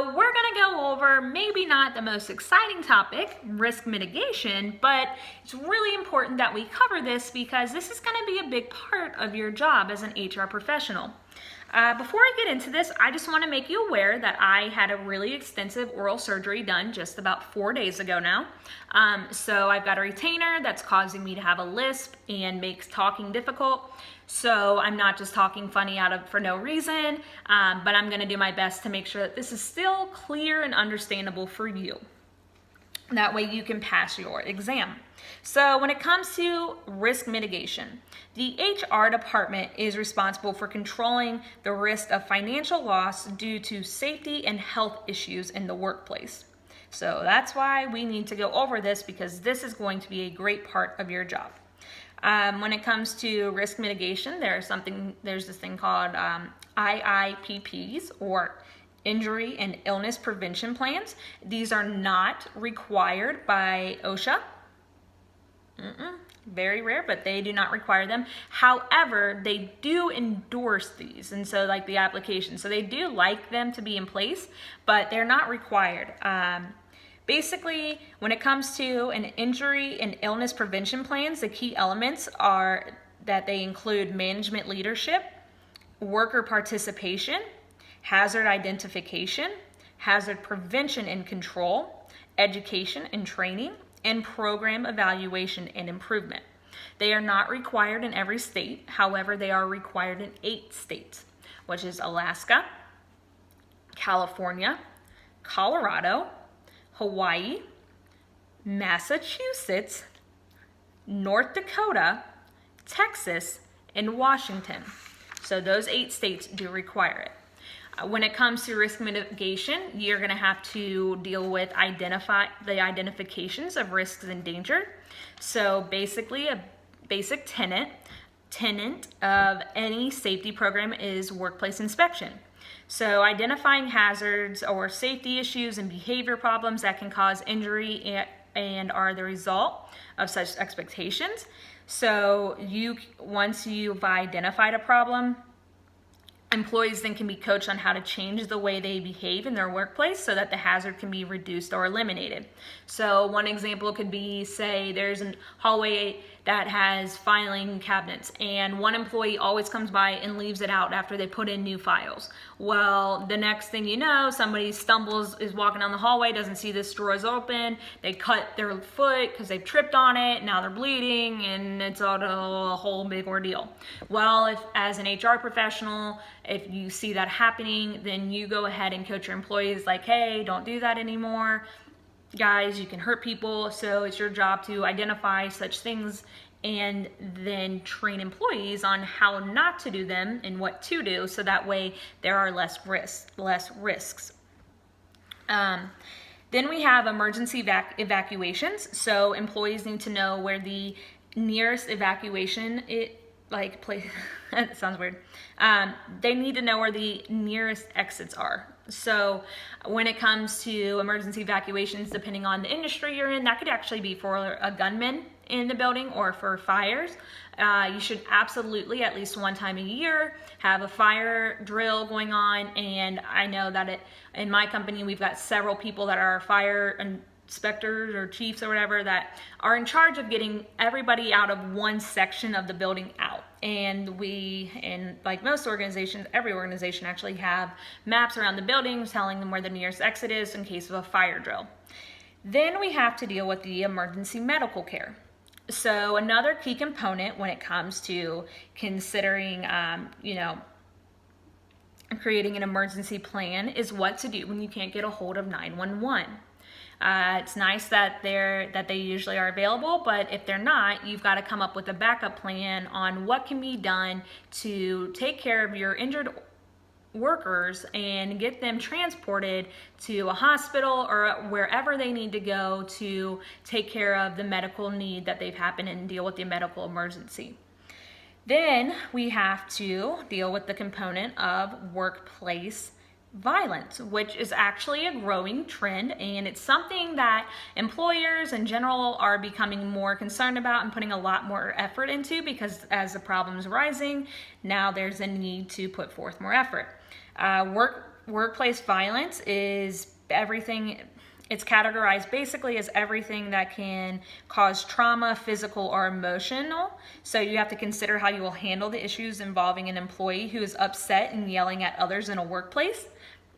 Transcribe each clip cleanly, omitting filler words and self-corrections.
So we're going to go over maybe not the most exciting topic, risk mitigation, but it's really important that we cover this because this is going to be a big part of your job as an HR professional. Before I get into this, I just want to make you aware that I had a really extensive oral surgery done just about 4 days ago now. So I've got a retainer that's causing me to have a lisp and makes talking difficult. So I'm not just talking funny for no reason, but I'm going to do my best to make sure that this is still clear and understandable for you. That way you can pass your exam. So when it comes to risk mitigation, the HR department is responsible for controlling the risk of financial loss due to safety and health issues in the workplace. So that's why we need to go over this, because this is going to be a great part of your job. When it comes to risk mitigation, there's this thing called IIPPs, or Injury and Illness Prevention Plans. These are not required by OSHA. Very rare, but they do not require them. However, they do endorse these, and so like the application. So they do like them to be in place, but they're not required. Basically, when it comes to an injury and illness prevention plans, the key elements are that they include management leadership, worker participation, hazard identification, hazard prevention and control, education and training, and program evaluation and improvement. They are not required in every state. However, they are required in 8 states, which is Alaska, California, Colorado, Hawaii, Massachusetts, North Dakota, Texas, and Washington. So those 8 states do require it. When it comes to risk mitigation, you're going to have to deal with the identifications of risks and danger. So basically, a basic tenet of any safety program is workplace inspection. So identifying hazards or safety issues and behavior problems that can cause injury and are the result of such expectations. So once you've identified a problem, employees then can be coached on how to change the way they behave in their workplace so that the hazard can be reduced or eliminated. So one example could be, say there's a hallway that has filing cabinets and one employee always comes by and leaves it out after they put in new files. Well, the next thing you know, somebody is walking down the hallway, doesn't see this drawer is open, they cut their foot because they've tripped on it, now they're bleeding, and it's a whole big ordeal. Well, if as an HR professional, if you see that happening, then you go ahead and coach your employees like, hey, don't do that anymore. Guys, you can hurt people, so it's your job to identify such things and then train employees on how not to do them and what to do, so that way there are less risks. Then we have emergency evacuations. So employees need to know where the nearest evacuation place. That sounds weird. They need to know where the nearest exits are. So when it comes to emergency evacuations, depending on the industry you're in, that could actually be for a gunman in the building or for fires. You should absolutely, at least one time a year, have a fire drill going on. And I know that in my company, we've got several people that are fire inspectors or chiefs or whatever that are in charge of getting everybody out of one section of the building out. And like most organizations, every organization actually have maps around the buildings telling them where the nearest exit is in case of a fire drill. Then we have to deal with the emergency medical care. So another key component when it comes to considering, creating an emergency plan is what to do when you can't get a hold of 911. It's nice that they usually are available, but if they're not, you've got to come up with a backup plan on what can be done to take care of your injured workers and get them transported to a hospital or wherever they need to go to take care of the medical need that they've happened and deal with the medical emergency. Then we have to deal with the component of workplace violence, which is actually a growing trend, and it's something that employers in general are becoming more concerned about and putting a lot more effort into, because as the problem's rising, now there's a need to put forth more effort. Workplace violence is everything. It's categorized basically as everything that can cause trauma, physical or emotional. So you have to consider how you will handle the issues involving an employee who is upset and yelling at others in a workplace.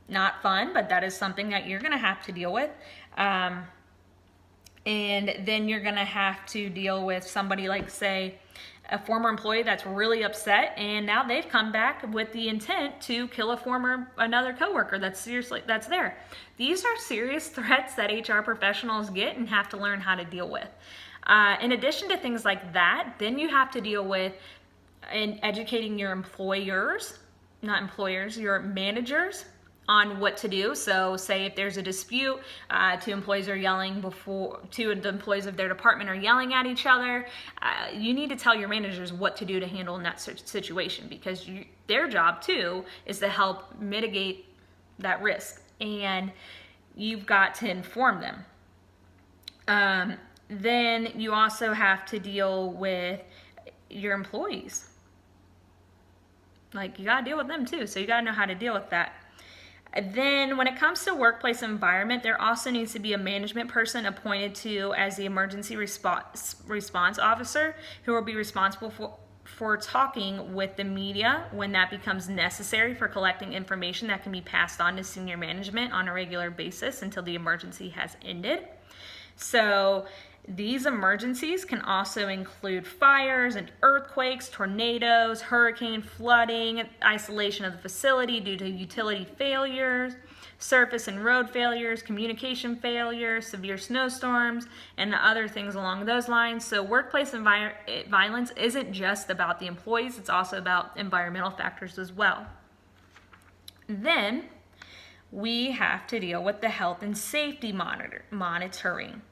Not fun, but that is something that you're going to have to deal with. And then you're going to have to deal with somebody like, say, a former employee that's really upset, and now they've come back with the intent to kill another coworker that's there. These are serious threats that HR professionals get and have to learn how to deal with. In addition to things like that, then you have to deal with educating your your managers on what to do. So say if there's a dispute, two employees are yelling two of the employees of their department are yelling at each other, you need to tell your managers what to do to handle in that situation, because their job too is to help mitigate that risk, and you've got to inform them. Then you also have to deal with your employees. Like, you gotta deal with them too, so you gotta know how to deal with that. Then when it comes to workplace environment, there also needs to be a management person appointed to as the emergency response officer, who will be responsible for talking with the media when that becomes necessary, for collecting information that can be passed on to senior management on a regular basis until the emergency has ended. So these emergencies can also include fires and earthquakes, tornadoes, hurricane, flooding, isolation of the facility due to utility failures, surface and road failures, communication failures, severe snowstorms, and other things along those lines. So workplace violence isn't just about the employees, it's also about environmental factors as well. Then we have to deal with the health and safety monitoring.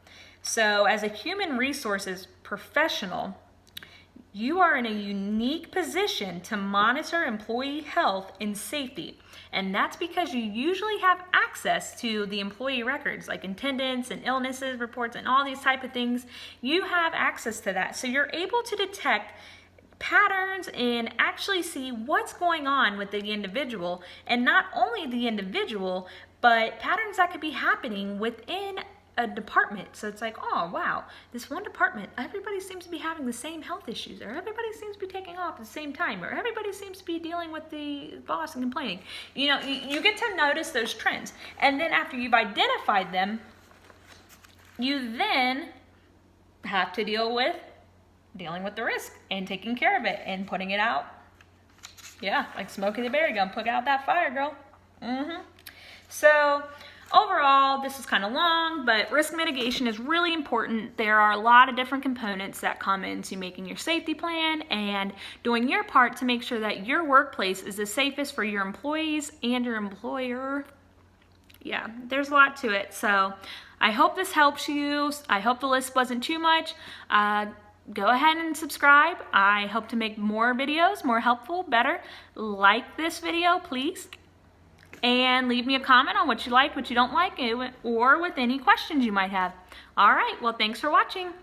So as a human resources professional, you are in a unique position to monitor employee health and safety. And that's because you usually have access to the employee records, like attendance and illnesses reports and all these type of things. You have access to that. So you're able to detect patterns and actually see what's going on with the individual, and not only the individual, but patterns that could be happening within a department. So it's like, oh wow, this one department, everybody seems to be having the same health issues, or everybody seems to be taking off at the same time, or everybody seems to be dealing with the boss and complaining. You know, you get to notice those trends. And then after you've identified them, you then have to dealing with the risk and taking care of it and putting it out. Yeah, like Smokey the Bear, gonna put out that fire, girl. So overall, this is kind of long, but risk mitigation is really important. There are a lot of different components that come into making your safety plan and doing your part to make sure that your workplace is the safest for your employees and your employer. Yeah, there's a lot to it. So I hope this helps you. I hope the list wasn't too much. Go ahead and subscribe. I hope to make more videos, more helpful, better. Like this video, please. And leave me a comment on what you like, what you don't like, or with any questions you might have. All right, well, thanks for watching.